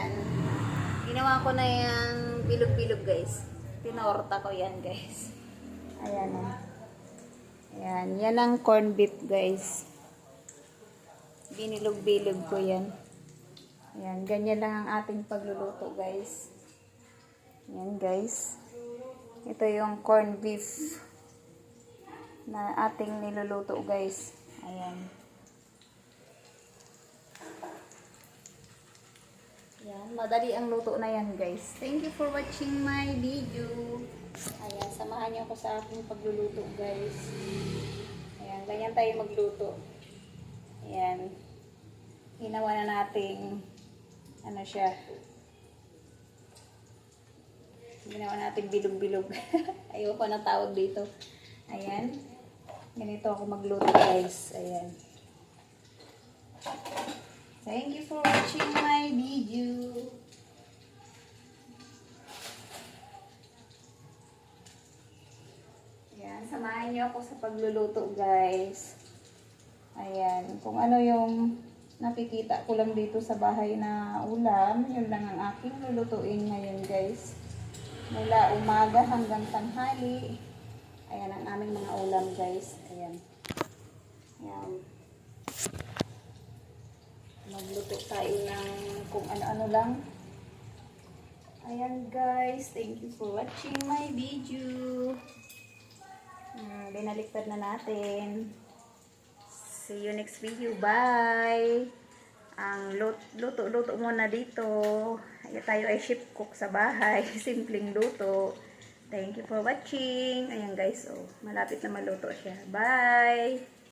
Ayan. Ginawa ko na yung bilog-bilog guys. Tinorta ko yan guys. Ayan o. Ayan. Yan ang corn beef guys. Binilog-bilog ko yan. Ayan. Ganyan lang ang ating pagluluto guys. Ayan guys. Ito yung corn beef na ating niluluto guys. Ayan. Ayan, madali ang luto na yan guys. Thank you for watching my video. Ayan, samahan niyo ako sa aking pagluluto guys. Ayan, ganyan tayo magluto. Ayan. Hinawa na natin ano siya. Ginawa natin bilog-bilog. Ayoko na tawag dito. Ayan. Ganito ako magluto guys. Ayan. Thank you for watching my video. Ayan, samahan niyo ako sa pagluluto guys. Ayan, kung ano yung nakikita ko lang dito sa bahay na ulam, yun lang ang aking lulutuin ngayon guys. Mula umaga hanggang tanghali. Ayan ang aming mga ulam guys. Ayan. Ayan. Magluto tayo ng kung ano-ano lang. Ayan guys, thank you for watching my video. Binaliktad na natin. See you next video. Bye! Ang luto-luto muna dito. Tayo ay chef cook sa bahay. Simpleng luto. Thank you for watching. Ayan guys, oh, malapit na maluto siya. Bye!